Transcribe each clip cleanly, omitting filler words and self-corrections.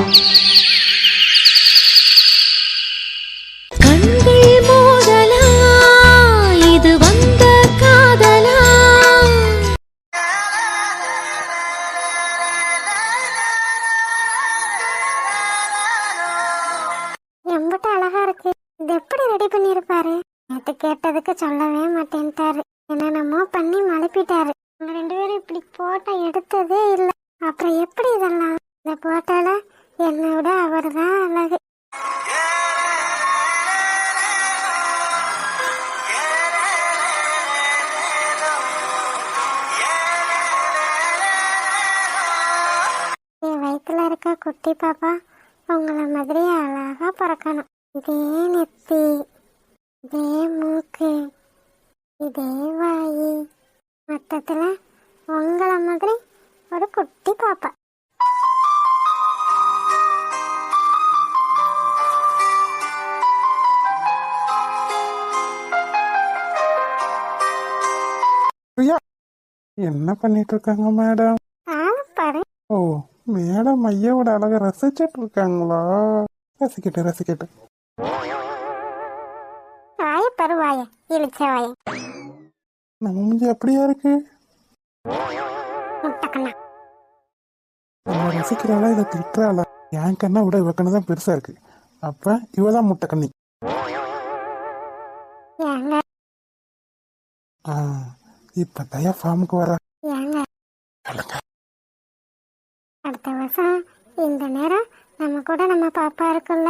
எம்பிட்ட அழகா இருக்கு. இது எப்படி ரெடி பண்ணிருப்பாரு? நேற்று கேட்டதுக்கு சொல்லவே மாட்டேன்ட்டாரு. என்னென்னமோ பண்ணி மழுப்பிட்டாரு. அவங்க 2 பேரும் இப்படி போட்டோ எடுத்ததே இல்லை. அப்புறம் எப்படி இதெல்லாம்? இந்த போட்டோல என்னை விட அவர் தான் அழகு. என் வயிற்றுல இருக்க குட்டி பாப்பா உங்களை மாதிரி அழகா பிறக்கணும். இதே நெத்தி, இதே மூக்கு, இதே வாயி, மொத்தத்துல உங்களை மாதிரி ஒரு குட்டி பாப்பா. என்ன பண்ணிட்டு இருக்காங்க மேடம்? பாரு. ஓ, மேடம் ஐயாவோட அழக ரசிச்சிட்டு இருக்காங்களா? ரசிக்கட்டு வாய பாரு, வாய இழிச்ச வாய. நம்ம முஞ்சி அப்படியா இருக்கு? முட்டக்கண்ணா நம்ம ரசிக்கிறாளா இதை திட்டுறாளா? என் கண்ணா விட இவ கண்ணு தான் பெருசா இருக்கு. அப்ப இவதான் முட்டை கண்ணி. ஏங்க இப்ப தயா ஃபார்முக்கு வர. ஏங்க அடுத்த வருஷம் இந்த நேரம் நம்ம கூட நம்ம பாப்பா இருக்குல்ல.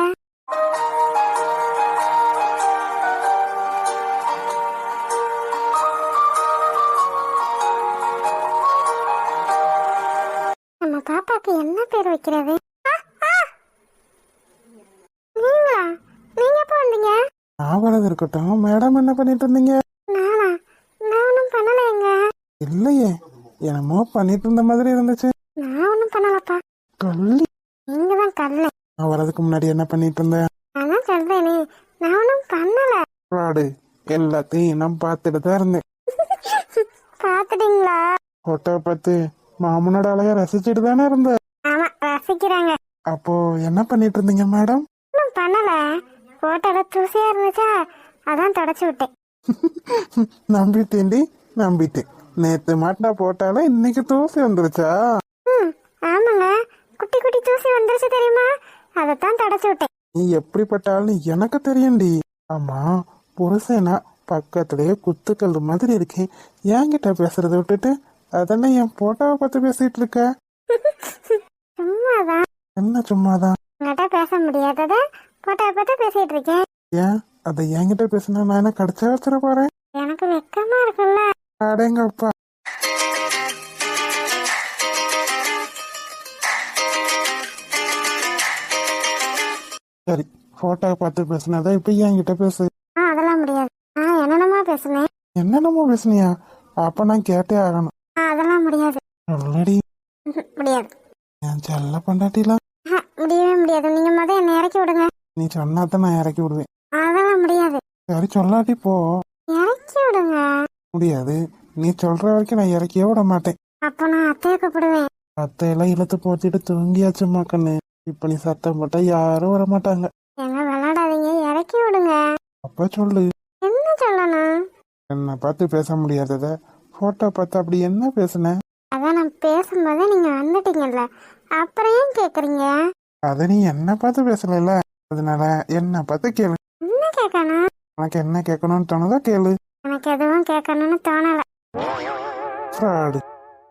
நம்ம பாப்பாக்கு என்ன பேர் வைக்கிறது? நீங்களா? நீங்க எப்போ வந்தீங்க? நான் வரது இருக்கட்டும், மேடம் என்ன பண்ணிட்டு இருந்தீங்க? நானா? நான் ஒன்றும் பண்ணலைங்க. இல்லையே, என்னமோ பண்ணிட்டு இருந்த மாதிரி இருந்துச்சு. நான் ஒன்றும் பண்ணலப்பா. கள்ளி, நீங்க தான் கல்லை. நான் வரதுக்கு முன்னாடி என்ன பண்ணிட்டு இருந்தேன்? அதான் சொல்றேனே, நான் ஒன்றும் பண்ணல. ஃப்ராடு. எல்லாத்தையும் நான் பார்த்துட்டு தான் இருந்தேன். பாத்துட்டீங்களா? போட்டோ பார்த்து மாமனோட அழகா ரசிச்சுட்டு தானே இருந்த. ஆமா, ரசிக்கிறாங்க. அப்போ என்ன பண்ணிட்டு இருந்தீங்க மேடம்? ஒன்றும் பண்ணல. போட்டோல தூசியா இருந்துச்சா, அதான் தொடச்சு விட்டேன். நம்பிட்டேன்டி, நம்பிட்டேன். நேத்து மாட்டா போட்டால இன்னைக்கு தூசி வந்துருச்சா? ஆமாங்க, குட்டி குட்டி தூசி வந்துருச்சு தெரியுமா? அதைத்தான் தொடச்சு விட்டேன். நீ எப்படிப்பட்டாலும் எனக்கு தெரியும்டி. ஆமா, புருஷனா பக்கத்துலயே குத்துக்கல் மாதிரி இருக்கேன். என்கிட்ட பேசுறத விட்டுட்டு அதெல்லாம் என் போட்டோவை பார்த்து பேசிட்டு இருக்க. சும்மாதான். என்ன சும்மாதான்? உங்ககிட்ட பேச முடியாதத போட்டோவை பார்த்து பேசிட்டு இருக்கேன். ஏன் அதை என்கிட்ட பேசினா நான் என்ன கடிச்சா வச்சிட போறேன்? எனக்கு வெக்கமா இருக்குல்ல. அடேங்கப்பா. சரி, போட்டோவை பார்த்து பேசினதா இப்ப என்கிட்ட பேசு. அதெல்லாம் முடியாது. என்னென்னமா பேசுனேன். என்னென்னமோ பேசுனியா? அப்ப நான் கேட்டே ஆகணும். அதெல்லாம் முடியாது. சொல்லடி. முடியாது. என் செல்ல பொண்டாட்டிலாம். முடியவே முடியாது. நீங்க முதல்ல என்னை இறக்கி விடுங்க. நீ சொன்னாதான் நான் இறக்கி விடுவேன். அதெல்லாம் முடியாது. சரி, சொல்லாட்டி போ. இறக்கி விடுங்க. முடியாது. நீ சொல்ற வரைக்கும் நான் இறக்கியே விட மாட்டேன். அப்ப நான் அத்தையை கூப்பிடுவேன். அத்தையெல்லாம் இழுத்து போத்திட்டு தூங்கியாச்சுமா கண்ணு. இப்ப நீ சத்தம் போட்டா யாரும் வர மாட்டாங்க. என்ன விளையாடாதீங்க, இறக்கி விடுங்க. அப்ப சொல்லு. என்ன சொல்லணும்? என்ன பார்த்து பேச முடியாதத போட்டோ பார்த்து அப்படி என்ன பேசுன? அதான் நான் பேசும்போது நீங்க வந்துட்டீங்கல்ல, அப்புறம் ஏன் கேக்குறீங்க? அத நீ என்ன பார்த்து பேசல, அதனால என்ன பார்த்து கேளு. என்ன கேட்கணும்? உனக்கு என்ன கேட்கணும்னு தோணுதா கேளு. எனக்கு எதுவும் கேட்கணும்னு தோணல. ஃப்ராடு.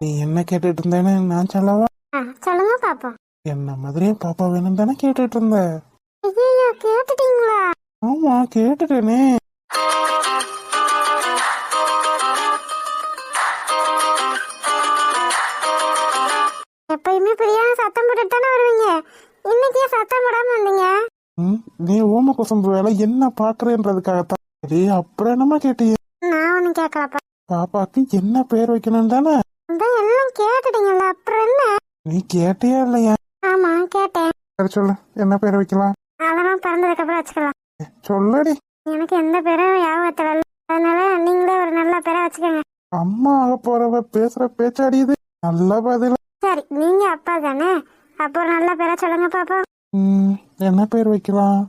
நீ என்ன கேட்டுட்டு இருந்தேன்னு நான் சொல்லவா? சொல்லுங்க பாப்போம். என்ன மாதிரியே பாப்பா வேணும் தானே கேட்டுட்டு இருந்த? ஐயோ, கேட்டுட்டீங்களா? ஆமா, கேட்டுட்டேனே. எப்பயுமே பிரியா சத்தம் போட்டுட்டு தானே வருவீங்க. இன்னைக்கு சத்தம் போடாம வந்தீங்க. நீ ஓம குசம்பு வேலை என்ன பாக்குறேன்றதுக்காகத்தான். சரி, அப்புறம் என்னமா கேட்டிய? நான் ஒண்ணும் கேட்கலப்பா. பாப்பாக்கு என்ன பேர் வைக்கணும் தானே? எல்லாம் கேட்டுட்டீங்கல்ல, அப்புறம் என்ன? நீ கேட்டியா இல்லையா? ஆமா, கேட்டேன். சரி சொல்லு, என்ன பேர் வைக்கலாம்? அதெல்லாம் பிறந்ததுக்கு அப்புறம் வச்சுக்கலாம். சொல்லடி. எனக்கு எந்த பேரும் ஞாபகத்துல இல்ல, அதனால நீங்களே ஒரு நல்ல பேரை வச்சுக்கோங்க. அம்மா ஆக போறவ பேசுற பேச்சாடியது நல்ல பதில். சரி, நீங்க அப்பா தானே, அப்போ ஒரு நல்ல பேரா சொல்லுங்க பாப்பா. என்ன பேர் வைக்கலாம்?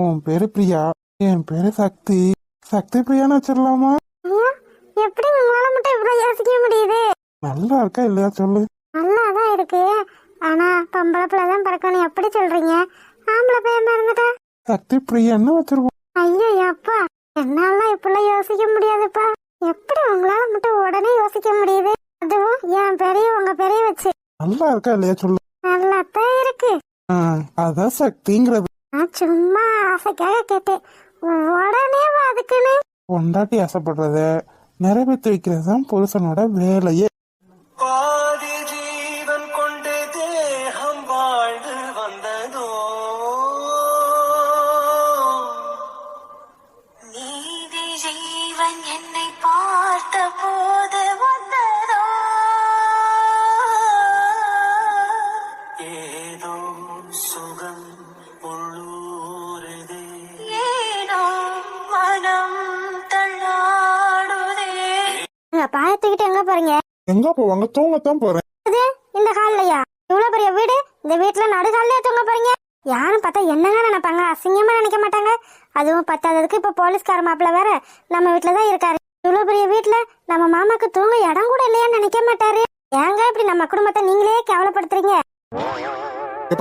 உன் பேரு பிரியா, என் பேரு சக்தி. சக்தி பிரியான்னு வச்சிடலாமா? ஐயா, எப்படி உங்களால மட்டும் இவ்வளவு யோசிக்க முடியுது? நல்லா இருக்கா இல்லையா சொல்லு. நல்லாதான் இருக்கு. ஆனா பொம்பளை பிள்ளை தான் பிறக்கணும் எப்படி சொல்றீங்க? ஆம்பளை பேர் இருந்துட்டா சக்தி பிரியான்னு வச்சிருவோம். ஐயோ அப்பா, என்னால இப்பெல்லாம் யோசிக்க முடியாதுப்பா. எப்படி உங்களால மட்டும் உடனே யோசிக்க முடியுது? அதுவும் என் பெரிய உங்க பெரிய வச்சு. நல்லா இருக்கா இல்லையா சொல்லு. நல்லாத்தான் இருக்கு. அதான் சக்திங்கிறது. நான் சும்மா ஆசைக்காக கேட்டேன். உடனே அதுக்குன்னு பொண்டாட்டி ஆசைப்படுறத நிறைவேற்றி வைக்கிறது தான் புருஷனோட வேலையே. பாதி ஜீவன் கொண்டு தேகம் வாழ்ந்து வந்ததோ, நீதி ஜீவன் என்னை பார்த்த போது வந்ததோ, ஏதோ சுகம் உள்ளூரதே, ஏனோ மனம் தள்ளாடுதே. பாயத்துக்கிட்டு எங்க போறீங்க? எங்க போவாங்க? தூங்கத்தான் போறேன். இந்த காலையா? இவ்வளவு பெரிய வீடு, இந்த வீட்டுல நடுகாலையா தூங்க போறீங்க? யாரும் பார்த்தா என்னங்க நினைப்பாங்க? அசிங்கமா நினைக்க மாட்டாங்க? அதுவும் பத்தாததுக்கு இப்ப போலீஸ்கார மாப்பிள்ள வேற நம்ம வீட்டுலதான் இருக்காரு. இவ்வளவு பெரிய வீட்டுல நம்ம மாமாக்கு தூங்க இடம் கூட இல்லையான்னு நினைக்க மாட்டாரு. ஏங்க இப்படி நம்ம குடும்பத்தை நீங்களே கேவலப்படுத்துறீங்க?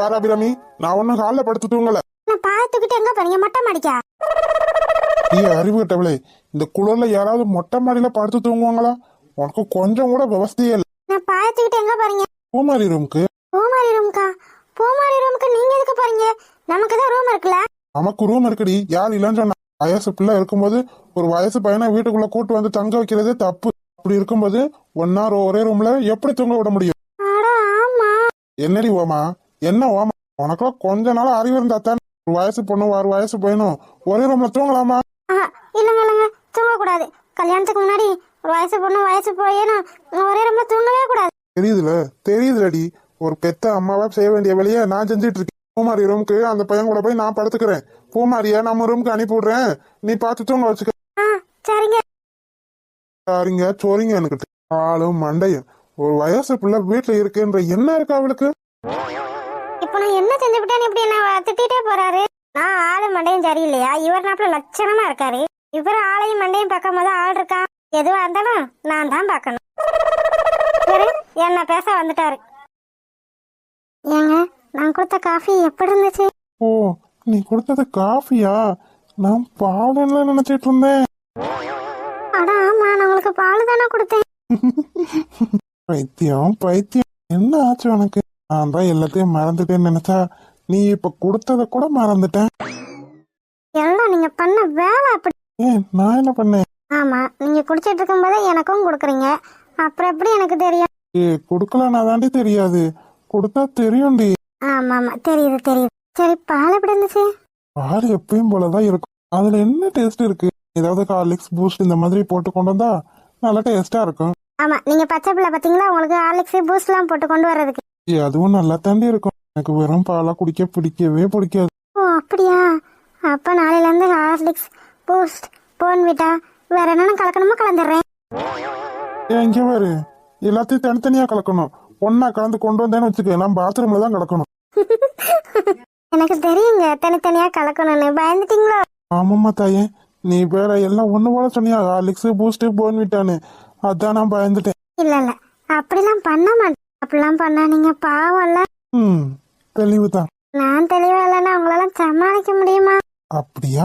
பாரா அபிராமி, நான் ஒன்னும் காலைல படுத்து தூங்கல. நான் பாயத்துக்கிட்டு எங்க போறீங்க? மொட்டை மாடிக்கா? அறிவு கட்டவளே, இந்த குளர்ல யாராவது மொட்டை மாடியில படுத்து தூங்குவாங்களா? உனக்கு கொஞ்சம் கூட விவசாயே இல்லை. நான் பாயத்துக்கிட்டு எங்க போறீங்க? பூமாரி ரூமுக்கு. பூமாரி ரூமுக்கா? பூமாரி ரூமுக்கு நீங்க எதுக்கு போறீங்க? நமக்கு தான் ரூம் இருக்குல்ல. நமக்கு ரூம் இருக்குடி, யார் இல்லைன்னு சொன்னா? வயசு பிள்ளை இருக்கும்போது ஒரு வயசு பையனை வீட்டுக்குள்ள கூட்டு வந்து தங்க வைக்கிறதே தப்பு. அப்படி இருக்கும்போது ஒரே ரூம்ல எப்படி தூங்க விட முடியும்? ஆமா. என்னடி ஓமா? என்ன ஓமா? உனக்குலாம் கொஞ்ச நாள் அறிவு இருந்தா தான். ஒரு வயசு பொண்ணு ஒரு வயசு பையனும் ஒரே ரூம்ல தூங்கலாமா? இல்லங்க, தூங்க கூடாது. கல்யாணத்துக்கு முன்னாடி ஒரு வயசு பொண்ணு வயசு பையனும் ஒரே ரூம்ல தூங்கவே கூடாது. தெரியுதுலடி. ஒரு பெத்த அம்மாவா செய்ய வேண்டிய வேலையை நான் செஞ்சிட்டு இருக்கேன். பூமாரி ரூமுக்கு அந்த பையன் கூட போய் நான் படுத்துக்கிறேன். பூமாரிய நம்ம ரூமுக்கு அனுப்பி விடுறேன், நீ பார்த்து தூங்க வச்சுக்க. சரிங்க. சரிங்க சோரிங்க. எனக்கு ஆளும் மண்டையும் ஒரு வயசு பிள்ளை வீட்டுல இருக்குன்ற என்ன இருக்கு அவளுக்கு? இப்ப நான் என்ன செஞ்சு விட்டேன்னு இப்படி என்ன திட்டிட்டே போறாரு? நான் ஆளு மண்டையும் சரியில்லையா? இவர் நாப்புல லட்சணமா இருக்காரு. இவர் ஆளையும் மண்டையும் பார்க்கும் போது ஆள் இருக்கா? எதுவா இருந்தாலும் நான் தான் பார்க்கணும். என்ன பேச வந்துட்டாரு. ஏங்க, நான் கொடுத்த காஃபி எப்படி இருந்துச்சு? ஓ, நீ கொடுத்தது காஃபியா? நான் பாலுன்னு நினைச்சிட்டு இருந்தேன். அட ஆமா, நான் உங்களுக்கு பால் தானே கொடுத்தேன். பைத்தியம் என்ன ஆச்சு உனக்கு? நான் தான் எல்லாத்தையும் மறந்துட்டேன்னு நினைச்சா நீ இப்ப கொடுத்தத கூட மறந்துட்டேன். எல்லாம் நீங்க பண்ண வேலை அப்படி. ஏன் நான் என்ன பண்ணேன்? ஆமா, நீங்க குடிச்சிட்டு இருக்கும் போதே எனக்கும் கொடுக்குறீங்க. அப்புறம் எப்படி எனக்கு தெரியும்? கொடுக்கலன்னா தாண்டி தெரியாது, கொடுத்தா தெரியும்டி. ஆமா தெரியுது. சரி, பால் எப்படி இருந்துச்சு? பால் எப்பயும் போலதான் இருக்கும். அதுல என்ன டேஸ்ட் இருக்கு? ஏதாவது ஹார்லிக்ஸ் பூஸ்ட் இந்த மாதிரி போட்டு கொண்டு வந்தா நல்லா டேஸ்டா இருக்கும். ஆமா, நீங்க பச்சை பிள்ளை பாத்தீங்களா, உங்களுக்கு ஹார்லிக்ஸ் பூஸ்ட் எல்லாம் போட்டு கொண்டு வர்றதுக்கு. அதுவும் நல்லா தாண்டி இருக்கும். எனக்கு வெறும் பாலா குடிக்க பிடிக்காது. ஓ அப்படியா? அப்ப நாளையில இருந்து ஹார்லிக்ஸ் பூஸ்ட் போன்விட்டா வேற என்னன்னு கலக்கணுமோ கலந்துடுறேன். இங்க பாரு, எல்லாத்தையும் தனித்தனியா கலக்கணும். ஒன்னா கலந்து கொண்டு வந்தேன்னு வச்சுக்க, நான் பாத்ரூம்ல தான் கிடக்கணும். எனக்கு தெரியுங்க தனித்தனியா கலக்கணும்னு. பயந்துட்டீங்களோ? ஆமாம்மா தாயே, நீ வேற எல்லாம் ஒண்ணு போல சொன்னியா, ஹார்லிக்ஸ் பூஸ்ட் போன்விட்டான்னு. அதான் நான் பயந்துட்டேன். இல்ல அப்படிலாம் பண்ண மாட்டேன். அப்படிலாம் பண்ணா நீங்க பாவம்ல. தெளிவுதான். நான் தெளிவா இல்லைன்னா உங்களால சமாளிக்க முடியுமா? அப்படியா?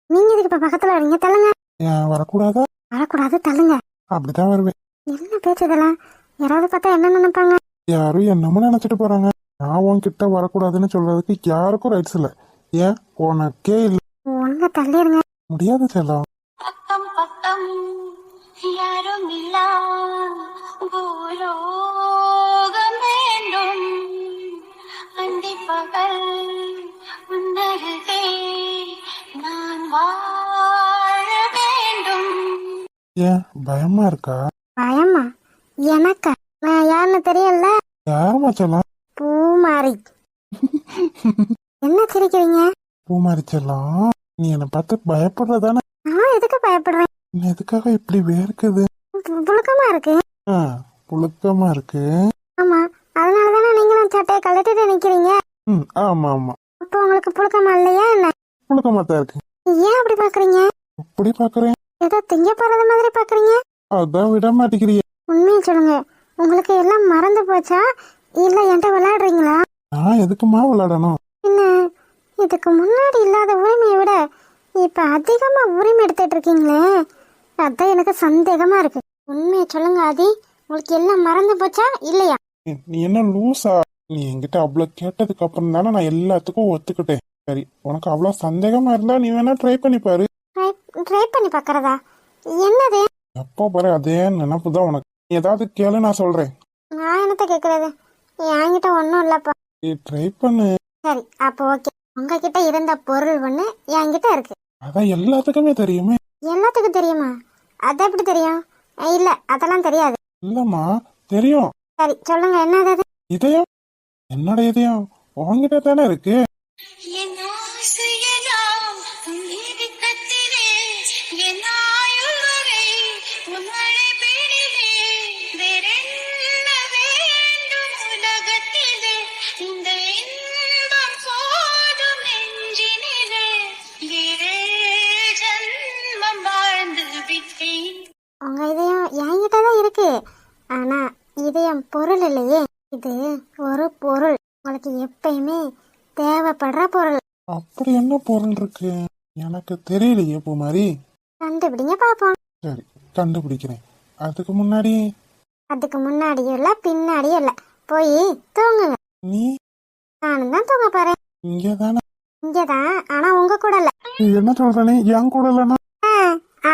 நீங்க இதுக்கு இப்ப பக்கத்துல வரீங்க, தள்ளுங்க. வரக்கூடாதா? வரக்கூடாது, தள்ளுங்க. அப்படிதான் வருவேன். என்ன பேச்சு இதெல்லாம்? யாராவது பார்த்தா என்ன நினைப்பாங்க? யாரும் என்னமோ நினைச்சிட்டு போறாங்க. நான் உன்கிட்ட வரக்கூடாதுன்னு சொல்றதுக்கு யாருக்கும் ரைட்ஸ் இல்ல. ஏன் உனக்கே இல்ல? ஒழுங்கா தள்ளிருங்க. முடியாது செல்லம். பக்கம் பக்கம் யாரும் இல்லா பூலோகம் வேண்டும், அந்தி பகல் உன்னருகே நான் வாழ வேண்டும். ஏன் பயமா இருக்கா? பயமா? எனக்கா? நான் யாருன்னு தெரியல. யாருமா செல்லம்? பூமாரி. என்ன சிரிக்கிறீங்க? பூமாரி செல்லம், நீ என்னை பார்த்து பயப்படுறதானே? நான் எதுக்கு பயப்படுறேன்? எதுக்காக இப்படி வேர்க்குது? புழுக்கமா இருக்கு. புழுக்கமா இருக்கு. ஆமா, அதனாலதானே நீங்களும் சட்டையை கழட்டிட்டு நிக்கிறீங்க? ம், ஆமா ஆமா, அப்போ உங்களுக்கு புழுக்கமா இல்லையா என்ன? புழுக்கமா தான் இருக்கு. ஏன் அப்படி பாக்குறீங்க? எப்படி பாக்குறேன்? ஏதோ திங்க போறது மாதிரி பாக்குறீங்க. அதான் விட மாட்டேங்கிறிய. உண்மையை சொல்லுங்க, உங்களுக்கு எல்லாம் மறந்து போச்சா இல்ல என்கிட்ட விளையாடுறீங்களா? நான் எதுக்குமா விளையாடணும்? என்ன, இதுக்கு முன்னாடி இல்லாத உரிமையை விட இப்ப அதிகமா உரிமை எடுத்துட்டு இருக்கீங்களே, அதான் எனக்கு சந்தேகமா இருக்கு. உண்மையை சொல்லுங்க ஆதி, உங்களுக்கு எல்லாம் மறந்து போச்சா இல்லையா? நீ என்ன லூசா? நீ என்கிட்ட அவ்வளவு கேட்டதுக்கு அப்புறம் தானே நான் எல்லாத்துக்கும் ஒத்துக்கிட்டேன். சரி, உனக்கு அவ்வளவு சந்தேகமா இருந்தா நீ வேணா ட்ரை பண்ணி பாரு. ட்ரை பண்ணி பாக்குறதா? என்னது? எப்போ பாரு அதே நினப்பு தான் உனக்கு. நீ ஏதாவது கேளு, நான் சொல்றேன். நான் என்னத்த கேக்குறது, என்கிட்ட ஒன்னும் இல்லப்பா. நீ ட்ரை பண்ணு. சரி அப்போ ஓகே, உங்ககிட்ட இருந்த பொருள் ஒண்ணு என்கிட்ட இருக்கு. அதான் எல்லாத்துக்குமே தெரியுமே. எல்லாத்துக்கும் தெரியுமா? அது எப்படி தெரியும்? இல்ல அதெல்லாம் தெரியாது. இல்லம்மா, தெரியும். சரி சொல்லுங்க, என்னது அது? இதயம், என்னோட இதயம் உன்கிட்ட தானே இருக்கு. என் ஆசையெல்லாம் உன் இதயத்திலே, என் ஆயுள் வரை உன் அழைப்பினிலே, வேறென்ன வேண்டும் உலகத்திலே, இந்த இன்பம் போதும் நெஞ்சினிலே, வேறே ஜன்மம் வாழ்ந்து விட்டேன். உங்க இதயம் என்கிட்ட தான் இருக்கு, ஆனா இதயம் பொருள் இல்லையே. இது ஒரு பொருள், உங்களுக்கு எப்பயுமே தேவைப்படுற பொருள். அப்படி என்ன பொருள் இருக்கு எனக்கு தெரியலையே பூமாரி. கண்டுபிடிங்க பாப்போம். சரி, கண்டுபிடிக்கிறேன். அதுக்கு முன்னாடியும் இல்ல பின்னாடியும் இல்ல, போய் தூங்குங்க. நீ நானும் தான் தூங்க போறேன். இங்கதானே? இங்கதான், ஆனா உங்க கூட இல்ல. நீ என்ன சொல்ற? நீ என் கூட இல்லைன்னா?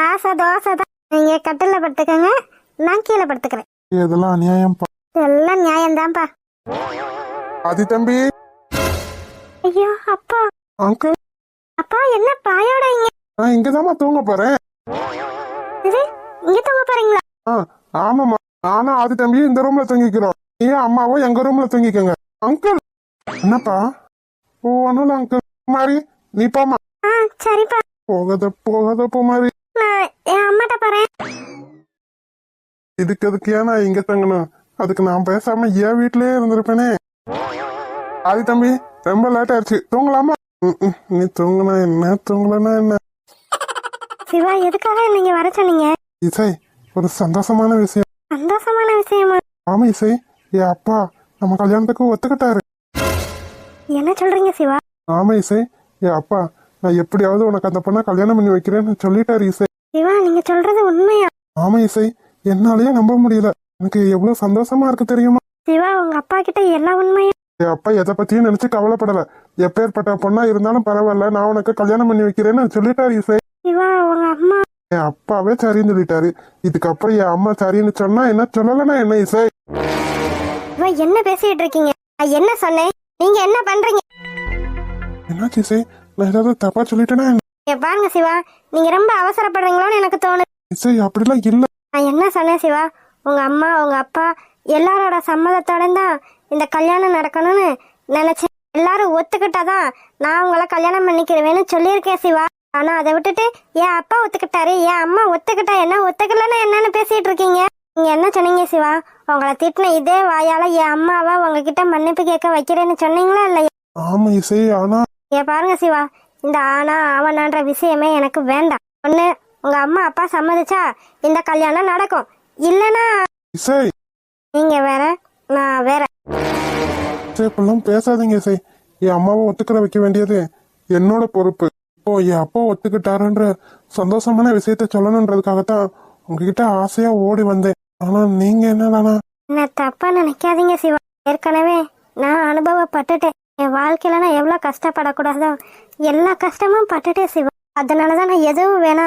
ஆசை தோசை தான். நீங்க கட்டில படுத்துக்கங்க, நான் கீழே படுத்துக்கிறேன். இதெல்லாம் அநியாயம். எல்லாம் நியாயம்தான்ப்பா. ஆதி தம்பி. ஐயோ அப்பா. அங்கிள். அப்பா என்ன பாயோட இங்க? நான் இங்கதாம்மா தூங்க போறேன். இது இங்க தூங்க போறீங்களா? ஆமாம்மா, நானும் ஆதி தம்பியும் இந்த ரூம்ல தூங்கிக்கிறோம். நீ அம்மாவும் எங்க ரூம்ல தூங்கிக்கோங்க. அங்கிள். என்னப்பா? ஓ ஒண்ணுல அங்கிள். பூமாரி நீ போமா. சரிப்பா. போகாத பூமாரி. நான் என் அம்மாட்ட போறேன். இதுக்கு ஏன்னா இங்க தங்கணும்? அதுக்கு நான் பேசாம என் வீட்லயே இருந்திருப்பேனே. ஆதி தம்பி, ரொம்ப லேட் ஆயிடுச்சு, தூங்கலாமா? நீ தூங்குனா என்ன, தூங்கலன்னா என்ன? சிவா, எதுக்காக நீங்க வர சொன்னீங்க? இசை, ஒரு சந்தோஷமான விஷயம். சந்தோஷமான விஷயமா? ஆமா இசை, என் அப்பா நம்ம கல்யாணத்துக்கு ஒத்துக்கிட்டாரு. என்ன சொல்றீங்க சிவா? ஆமா இசை, என் அப்பா நான் எப்படியாவது உனக்கு அந்த பொண்ணை கல்யாணம் பண்ணி வைக்கிறேன்னு சொல்லிட்டாரு இசை. சிவா, நீங்க சொல்றது உண்மையா? ஆமா இசை, என்னாலயே நம்ப முடியல. எனக்கு எவ்வளவு சந்தோஷமா இருக்கு தெரியுமா? சிவா, உங்க அப்பா கிட்ட எல்லா உண்மையும்? என் அப்பா எதை பத்தியும் நினைச்சு கவலைப்படல. எப்பேற்பட்ட பொண்ணா இருந்தாலும் பரவாயில்ல, நான் உனக்கு கல்யாணம் பண்ணி வைக்கிறேன்னு சொல்லிட்டாரு இசை. சிவா, உங்க அம்மா? என் அப்பாவே சரின்னு சொல்லிட்டாரு. இதுக்கப்புறம் என் அம்மா சரின்னு சொன்னா என்ன, சொல்லலன்னா என்ன இசை? சிவா, என்ன பேசிட்டு இருக்கீங்க? நான் என்ன சொன்னேன்? நீங்க என்ன பண்றீங்க? என்னாச்சு இசை? நான் ஏதாவது தப்பா சொல்லிட்டேனா? பாருங்க சிவா, நீங்க ரொம்ப அவசரப்படுறீங்களோன்னு எனக்கு தோணுது. இசை அப்படிலாம் இல்ல. நான் என்ன சொன்னேன் சிவா? உங்க அம்மா உங்க அப்பா எல்லாரோட சம்மதத்தோட தான் இந்த கல்யாணம் நடக்கணும்னு நினைச்சேன். எல்லாரும் ஒத்துக்கிட்டாதான் நான் உங்களை கல்யாணம் பண்ணிக்கிறவேன்னு சொல்லியிருக்கேன் சிவா. ஆனா அதை விட்டுட்டு என் அப்பா ஒத்துக்கிட்டாரு, என் அம்மா ஒத்துக்கிட்டா என்ன, ஒத்துக்கலன்னா என்னன்னு பேசிட்டு இருக்கீங்க. நீங்க என்ன சொன்னீங்க சிவா? உங்களை திட்டின இதே வாயால என் அம்மாவை உங்ககிட்ட மன்னிப்பு கேட்க வைக்கிறேன்னு சொன்னீங்களா இல்லையா? ஆமா இசை, ஆனா பாருங்க சிவா, இந்த ஆனா அவனான்ற விஷயமே எனக்கு வேண்டாம். ஒண்ணு உங்க அம்மா அப்பா சம்மதிச்சா இந்த கல்யாணம் நடக்கும், இல்லனா இசை நீங்க வேற நான் வேற. இசை இப்பெல்லாம் பேசாதீங்க இசை. என் அம்மாவை ஒத்துக்கிற வைக்க வேண்டியது என்னோட பொறுப்பு. இப்போ என் அப்பா ஒத்துக்கிட்டாருன்ற சந்தோஷமான விஷயத்த சொல்லணுன்றதுக்காகத்தான் உங்ககிட்ட ஆசையா ஓடி வந்தேன். ஆனா நீங்க என்னடானா? என்ன தப்பா நினைக்காதீங்க சிவா, ஏற்கனவே நான் அனுபவப்பட்டுட்டேன். என் வாழ்க்கையில நான் எவ்வளவு கஷ்டப்படக்கூடாதோ எல்லா கஷ்டமும் பட்டுட்டேன் சிவா. அதனாலதான் நான் எதுவும் வேணா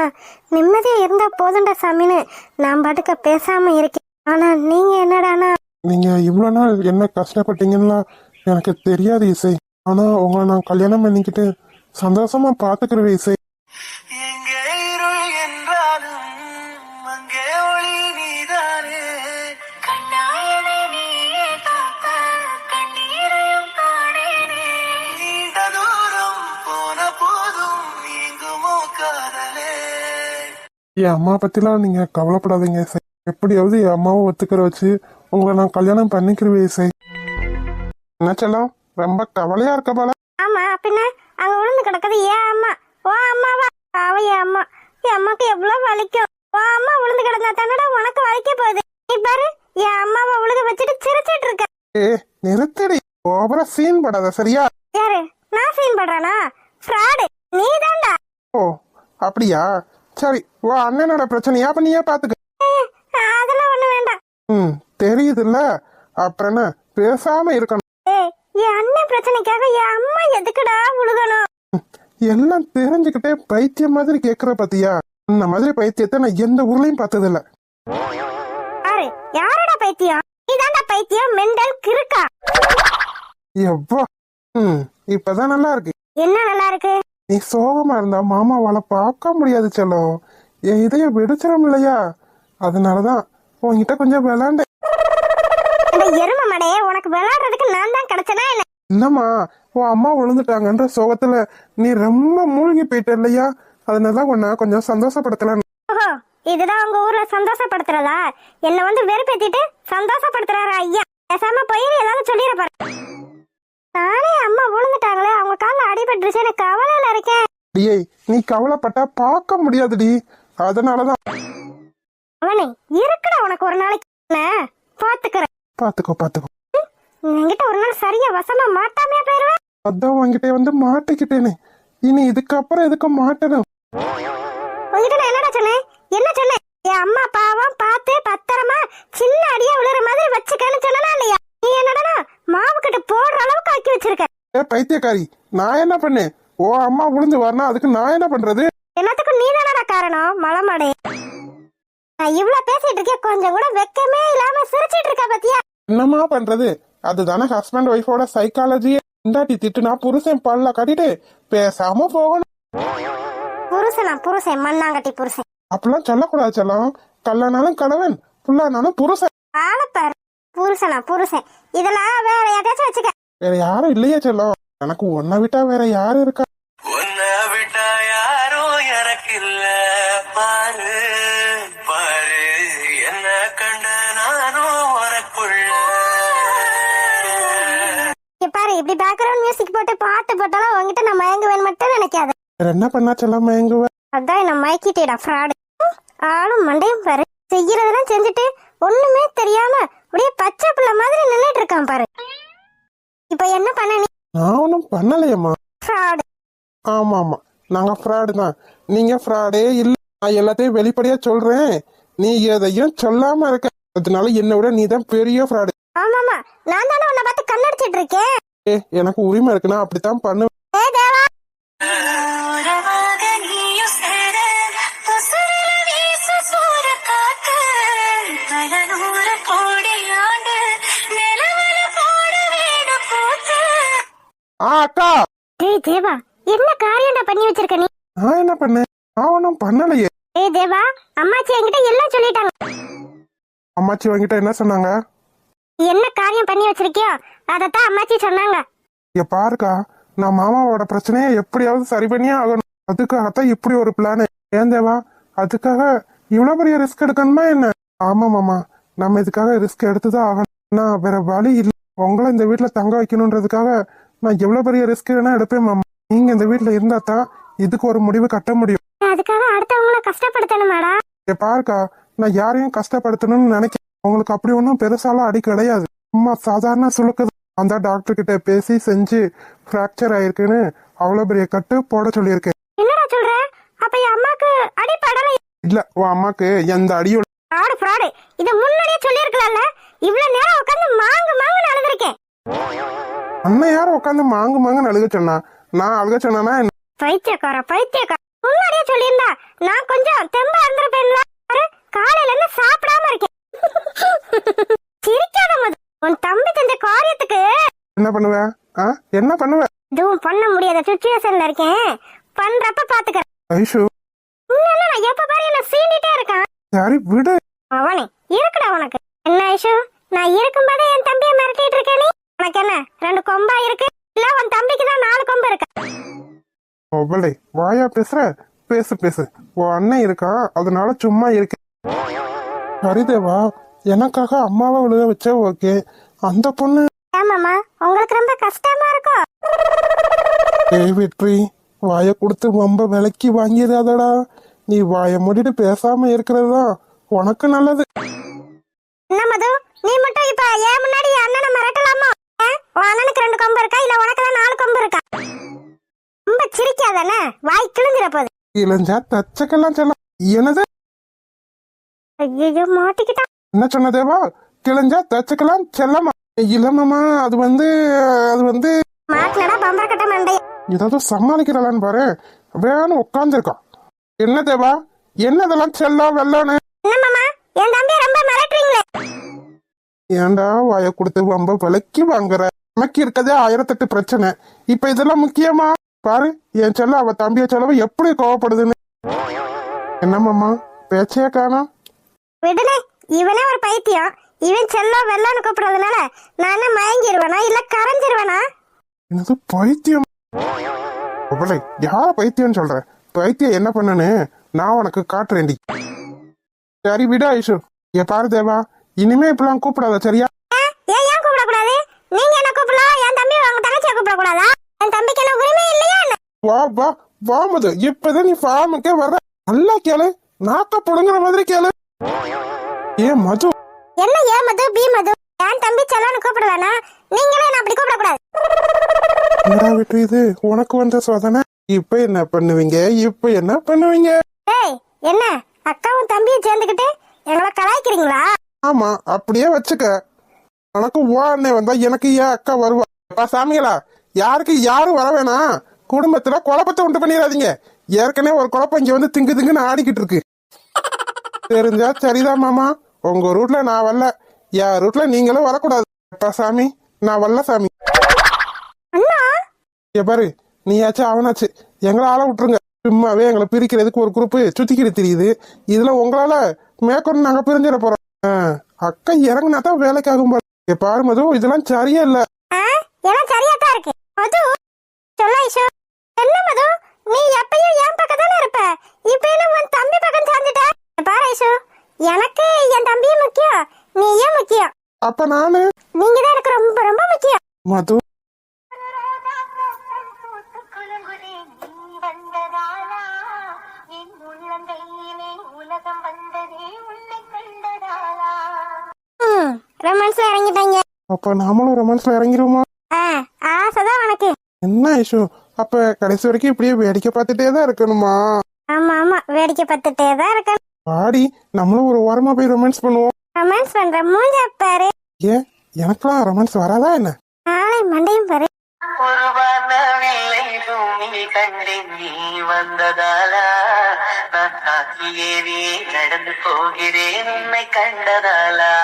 நிம்மதியா இருந்தா போதுன்ற சாமின்னு நான் பாட்டுக்க பேசாம இருக்கேன். ஆனா நீங்க என்னடானா? நீங்க இவ்வளவு நாள் என்ன கஷ்டப்பட்டீங்கன்னா எனக்கு தெரியாது இசை. ஆனா உங்களை நான் கல்யாணம் பண்ணிக்கிட்டு சந்தோஷமா பாத்துக்கிறேன் இசை. எங்கே இருள் என்றாலும் அங்கே ஒளி நீதானே. கண்ணாயனை நீயே காக்க கண்ணீரையும் காணேனே. நீண்ட தூரம் போன போதும் நீங்குமோ காதலே. என் அம்மா பத்திலாம் நீங்க கவலைப்படாதீங்க இசை. எப்படியாவது என் அம்மாவை ஒத்துக்கிற வச்சு உங்களை நான் கல்யாணம் பண்ணிக்கிறேன் இசை. என்ன செல்லம், ரொம்ப கவலையா இருக்க போல. ஆமா பின்ன அங்க விழுந்து கிடக்குது ஏன் அம்மா. ஓ அம்மாவா? அவ என் அம்மா. என் அம்மாக்கு எவ்வளவு வலிக்கும். ஓ அம்மா விழுந்து கிடந்தா தானடா உனக்கு வலிக்க போகுது. நீ பாரு என் அம்மாவை உழுக வச்சுட்டு சிரிச்சிட்டு இருக்க. ஏ நிறுத்தடி, ஓவரா சீன் படாத சரியா? யாரு? நான் சீன் பண்றானா? ஃப்ராடு நீ தான்டா. ஓ அப்படியா, சரி. ஓ அண்ணனோட பிரச்சனையா, அப்ப நீயே பாத்துக்க. அதெல்லாம் ஒண்ணு வேண்டாம். தெரியுதுல்ல, அப்புறம் என்ன பேசாம இருக்கணும். என் அண்ணன் பிரச்சனைக்காக என் அம்மா எதுக்குடா உழுகணும்? எல்லாம் தெரிஞ்சுக்கிட்டே பைத்தியம் மாதிரி கேக்குற பாத்தியா? இந்த மாதிரி பைத்தியத்தை நான் எந்த ஊர்லயும் பார்த்தது இல்ல. யாரு? யாரடா பைத்தியம்? நீதான்டா பைத்தியம், மெண்டல் கிறுக்கா. எவ்வா இப்பதான் நல்லா இருக்கு. என்ன நல்லா இருக்கு? நீ சோகமா இருந்தா மாமாவால பார்க்க முடியாது செல்லம். என் இதய வெடிச்சிடும் இல்லையா? அதனாலதான் உன்கிட்ட கொஞ்சம் விளாண்ட. எரும மடையே, உனக்கு விளையாடுறதுக்கு நான் தான் கிடைச்சனா என்ன? என்னம்மா, உன் அம்மா விழுந்துட்டாங்கன்ற சோகத்துல நீ ரொம்ப மூழ்கி போயிட்ட இல்லையா? அதனால உன்னை கொஞ்சம் சந்தோஷப்படுத்தலாம். ஓஹோ, இதுதான் உங்க ஊர்ல சந்தோஷப்படுத்துறதா? என்ன வந்து வெறுப்பேத்திட்டு சந்தோஷப்படுத்துறாரா ஐயா? பேசாம போய் ஏதாவது சொல்லிட பாரு. நானே அம்மா விழுந்துட்டாங்களே, அவங்க காலில் அடிபட்டுருச்சு, எனக்கு கவலையில இருக்கேன். டியே, நீ கவலைப்பட்டா பார்க்க முடியாதுடி. அதனாலதான். அவனே இருக்குடா உனக்கு ஒரு நாளைக்கு நான் பாத்துக்கிறேன். பாத்துக்கோ. என்கிட்ட ஒரு நாள் சரியா வசமா மாட்டாமையா போயிருவேன். அதான் உன்கிட்ட வந்து மாட்டிக்கிட்டேனே. இனி இதுக்கப்புறம் எதுக்கு மாட்டணும்? உங்ககிட்ட நான் என்னடா சொன்னேன்? என்ன சொன்னேன்? என் அம்மா பாவம் பார்த்து பத்திரமா சின்ன அடியா விழுற மாதிரி வச்சுக்கன்னு சொன்னா இல்லையா? நீ என்னடா மாவு கட்டு போடுற அளவுக்கு ஆக்கி வச்சிருக்க. பைத்தியக்காரி, நான் என்ன பண்ணேன்? ஓ அம்மா விழுந்து வரணும், அதுக்கு நான் என்ன பண்றது? எல்லாத்துக்கும் நீ தானடா காரணம், மலமாடே. நான் இவ்வளவு பேசிட்டு இருக்கேன், கொஞ்சம் கூட வெக்கமே இல்லாம சிரிச்சிட்டு இருக்க பத்தியா? என்னமா பண்றது? அதுதானே ஹஸ்பண்ட் ஒய்ஃபோட சைக்காலஜியே. இந்தாட்டி திட்டுனா புருஷன் பல்ல கட்டிட்டு பேசாம போகணும். புருஷன் மண்ணாங்கட்டி புருஷன் அப்படிலாம் சொல்லக்கூடாது செல்லம். கல்லனாலும் கணவன், புல்லானாலும் புருஷன். ஆளப்பாரு புருஷன். இதெல்லாம் வேற யாராச்சும் வச்சுக்க. வேற யாரும் இல்லையா செல்லம்? எனக்கு உன்னை விட்டா வேற யாரு இருக்கா? உன்னை விட்டா யாரும் எனக்கு இல்ல. பாரு பாரு என்ன கண்ட நானும் உனக்குள்ள. பாரு இப்படி பேக்ரவுண்ட் மியூசிக் போட்டு பாட்டு போட்டாலும் உங்ககிட்ட நான் மயங்குவேன் மட்டும் நினைக்காத. வேற என்ன பண்ணா செல்லம் மயங்குவ? அதான் என்ன மயக்கிட்டேடா ஃப்ராடு. ஆளும் மண்டையும் பாரு, செய்யறதெல்லாம் செஞ்சுட்டு ஒண்ணுமே தெரியாம அப்படியே பச்சை பிள்ளை மாதிரி நின்னுட்டு இருக்கான் பாரு. இப்ப என்ன பண்ண நீ? நான் ஒன்னும் பண்ணலையம்மா. ஃப்ராடு. ஆமா, நாங்க ஃப்ராடு தான். நீங்க ஃப்ராடே இல்ல. நான் எல்லாத்தையும் வெளிப்படையா சொல்றேன், நீ எதையும் சொல்லாம இருக்க. அதனால என்னை விட நீ தான் பெரிய ஃப்ராடு. ஆமாமா, நான் தானே உன்னை பார்த்து கண்ணடிச்சிட்டு இருக்கேன். எனக்கு உரிமை இருக்குன்னா அப்படித்தான் பண்ணுவேன். அக்கா. ஏய் தேவா, என்ன காரியம்டா பண்ணி வச்சிருக்க நீ? நான் என்ன பண்ணேன்? நான் ஒன்னும் பண்ணலையே. ஏய் தேவா, அம்மாச்சி என்கிட்ட எல்லாம் சொல்லிட்டாங்க. அம்மாச்சி உன்கிட்ட என்ன சொன்னாங்க? என்ன காரியம் பண்ணி வச்சிருக்கியோ அதத்தான் அம்மாச்சி சொன்னாங்க. பாருக்கா, நான் மாமாவோட பிரச்சனையை எப்படியாவது சரி பண்ணியே ஆகணும். அதுக்காகத்தான் இப்படி ஒரு பிளான். ஏன் தேவா, அதுக்காக இவ்வளவு பெரிய ரிஸ்க் எடுக்கணுமா என்ன? ஆமா மாமா, நம்ம இதுக்காக ரிஸ்க் எடுத்துதான் ஆகணும். நான் வேற வழி இல்லை. உங்களை இந்த வீட்டுல தங்க வைக்கணும்ன்றதுக்காக நான் எவ்வளவு பெரிய ரிஸ்க் வேணா எடுப்பேன் மாமா. நீங்க இந்த வீட்டுல இருந்தா தான் இதுக்கு ஒரு முடிவு கட்ட முடியும். அதுக்காக அடுத்தவங்கள கஷ்டப்படுத்தணுமாடா? பாருக்கா, நான் யாரையும் கஷ்டப்படுத்தணும்னு நினைக்கிறேன். உங்களுக்கு அப்படி ஒன்றும் பெருசாலாம் அடி கிடையாது. சும்மா சாதாரண சுழுக்குது. அந்த டாக்டர் கிட்ட பேசி செஞ்சு பிராக்சர் ஆயிருக்குன்னு அவ்வளவு பெரிய கட்டு போட சொல்லியிருக்கேன். என்னடா சொல்ற? அப்ப என் அம்மாக்கு அடி படல? இல்ல, உன் அம்மாக்கு எந்த அடியும். ஃப்ராடு. இத முன்னாடியே சொல்லிருக்கலாம்ல. இவ்வளவு நேரம் உட்கார்ந்து மாங்கு அழுதுருக்கேன். அண்ணன் யாரும் உட்காந்து மாங்கு அழுக சொன்னா? நான் அழுக சொன்னா என்ன? பைத்தியக்கார. முன்னாடியே சொல்லியிருந்தா நான் கொஞ்சம் தெம்பா இருந்திருப்பேன்ல. காலையில இருந்து சாப்பிடாம இருக்கேன். சிரிக்காத மது. உன் தம்பி செஞ்ச காரியத்துக்கு என்ன பண்ணுவ? என்ன பண்ணுவ? இதுவும் பண்ண முடியாத சுச்சுவேஷன்ல இருக்கேன். பண்றப்ப பாத்துக்க. ஐஷு, நான் எப்ப பாரு என்ன சீண்டிட்டே இருக்கான். சரி விடு. அவனே இருக்குடா உனக்கு. என்ன ஐஷு, நான் இருக்கும்போதே என் தம்பியை மிரட்டிட்டு இருக்கேன் நீ? உனக்கு என்ன 2 கொம்பா இருக்கு? இல்ல உன் தம்பிக்கு தான் 4 கொம்பு இருக்கு? ஒவ்வொரு வாயா பேசுற? பேசு. உன் அண்ணன் இருக்கான், அதனால சும்மா இருக்கு. சரிதேவா, எனக்காக அம்மாவை விழுக வச்ச ஓகே. அந்த பொண்ணு ஏமாமா உங்களுக்கு ரொம்ப கஷ்டமா இருக்கும்? ஏய் வெற்றி, வாயை கொடுத்து ரொம்ப விலைக்கு வாங்கிடாதடா. நீ வாயை மூடிட்டு பேசாம இருக்கிறது தான் உனக்கு நல்லது. என்ன மது, நீ மட்டும் இப்ப ஏன் முன்னாடி அண்ணனை மிரட்டலாமா? உன் அண்ணனுக்கு 2 கொம்பு இருக்கா இல்ல உனக்கு தான் 4 கொம்பு இருக்கா? ரொம்ப சிரிக்காதானே, வாய் கிழிஞ்சிட போகுது. இளஞ்சா தச்சக்கெல்லாம் செல்லம். என்னது? ஐயோ மாட்டிக்கிட்டான். என்ன சொன்ன தேவா? கிளஞ்சா தச்சக்கெல்லாம் செல்லமா? இல்லம்மா, அது வந்து மாட்டலடா பம்பர கட்ட மண்டைய. ஏதாவது சமாளிக்கிறாளான்னு பாரு. வேணும் உட்காந்துருக்கான். என்ன தேவா, என்னதெல்லாம் செல்லம் வெள்ளன்னு? என்ன மாமா, என் தம்பியை ரொம்ப மிரட்டுறீங்களே. ஏன்டா வாயை கொடுத்து ரொம்ப விலைக்கு வாங்குற? நமக்கு இருக்கதே 1008 பிரச்சனை. இப்ப இதெல்லாம் முக்கியமா? பாரு என் செல்ல அவ தம்பிய செலவு எப்படி கோவப்படுதுன்னு. என்னம்மா பேச்சே காணோம்? விடுனே, இவனே ஒரு பைத்தியம். இவன் செல்லம் வெள்ளன்னு கூப்பிடுறதுனால நானே மயங்கிடுவேனா இல்ல கரைஞ்சிருவேனா? என்னது பைத்தியம்? அவளை யார பைத்தியம்னு சொல்ற? பைத்தியம் என்ன பண்ணனு நான் உனக்கு காட்டுறேன்டி. சரி விட ஐஷு. பாரு தேவா, இனிமே இப்பெல்லாம் கூப்பிடாத சரியா? ஏன் கூப்பிடக்கூடாது? நீங்க என்ன கூப்பிடலாம், என் தம்பி உங்க தங்கச்சியை கூப்பிடக்கூடாதா? என் தம்பிக்கு என்ன உரிமை இல்லையா? வா வா வா மது, இப்பதான் நீ ஃபார்முக்கே வர்ற. நல்லா கேளு, நாக்க புடுங்குற மாதிரி கேளு. ஏ மது, என்ன ஏ மது பி மது? என் தம்பி செல்லன்னு கூப்பிடுவானா? நீங்களே என்ன அப்படி கூப்பிடக்கூடாது. என்னடா விட்டு இது உனக்கு வந்த சோதனை. இப்ப என்ன பண்ணுவீங்க? ஏய், என்ன அக்காவும் தம்பியும் சேர்ந்துக்கிட்டு எங்களை கலாய்க்கிறீங்களா? ஆமா, அப்படியே வச்சுக்க. உனக்கு ஓ அண்ணன் வந்தா எனக்கு ஏன் அக்கா வருவா? சாமிகளா, யாருக்கு யாரும் வர வேணாம். குடும்பத்துல குழப்பத்தை உண்டு பண்ணிடாதீங்க. ஏற்கனவே ஒரு குழப்பம் இங்க வந்து திங்கு திங்குன்னு ஆடிக்கிட்டு இருக்கு. தெரிஞ்சா சரிதான் மாமா. உங்க ரூட்ல நான் வரல, என் ரூட்ல நீங்களும் வரக்கூடாது. சாமி, நான் வரல சாமி. பாரு, நீயாச்சும் அவனாச்சு, எங்களை ஆள விட்டுருங்க. சும்மாவே எங்களை பிரிக்கிறதுக்கு ஒரு குரூப் சுத்திக்கிட்டு தெரியுது. இதுல உங்களால மேற்கொண்டு நாங்க பிரிஞ்சிட போறோம். அக்கா இறங்குனா தான் வேலைக்கு ஆகும் போல. பாரு மது, இதெல்லாம் சரியா இல்ல. எல்லாம் சரியாத்தான் இருக்கு மது. சொல்ல ஐஷு. என்ன மது, நீ எப்பயும் என் பக்கம் தானே இருப்ப, இப்ப என்ன உன் தம்பி பக்கம் சார்ந்துட்ட? பாரு ஐஷு, எனக்கு என் தம்பியும் முக்கியம், நீயும் முக்கியம். அப்ப நானு நீங்க தான் எனக்கு ரொம்ப ரொம்ப முக்கியம் மது. ரொமான்ஸ்ல இறங்கிட்டாங்க. அப்ப நாமளும் ரொமான்ஸ்ல இறங்கிருவோமா? ஆசைதான் உனக்கு. என்ன ஐஷு, அப்ப கடைசி வரைக்கும் இப்படியே வேடிக்கை பார்த்துட்டே தான் இருக்கணுமா? ஆமா ஆமா, வேடிக்கை பார்த்துட்டே தான் இருக்கணும். பாடி, நம்மளும் ஒரு ஓரமா போய் ரொமான்ஸ் பண்ணுவோம். ரொமான்ஸ் பண்ற மூஞ்ச பாரு. ஏன் எனக்கெல்லாம் ரொமான்ஸ் வராதா என்ன? நாளை மண்டையும் பாரு. ஒரு வானவில்லை பூமி கண்டேன் நீ வந்ததாலா, நான் காற்று ஏறி நடந்து போகிறேன் உன்னை கண்டதாலா.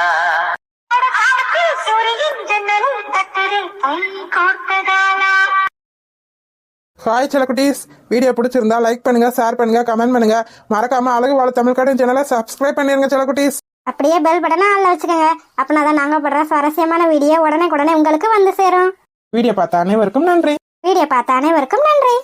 ஹாய் செல்லக்குட்டீஸ், வீடியோ பிடிச்சிருந்தா லைக் பண்ணுங்க, ஷேர் பண்ணுங்க, கமெண்ட் பண்ணுங்க. மறக்காம அழகு வாழ தமிழ் கார்ட்டூன் சேனலை சப்ஸ்கிரைப் பண்ணிருங்க செல்லக்குட்டீஸ். அப்படியே பெல் பட்டனை ஆன்ல வச்சுக்கோங்க. அப்பனாதான் நாங்க படுற சுவாரஸ்யமான வீடியோ உடனே உங்களுக்கு வந்து சேரும். வீடியோ பார்த்த அனைவருக்கும் நன்றி. வீடியோ பார்த்த அனைவருக்கும் நன்றி.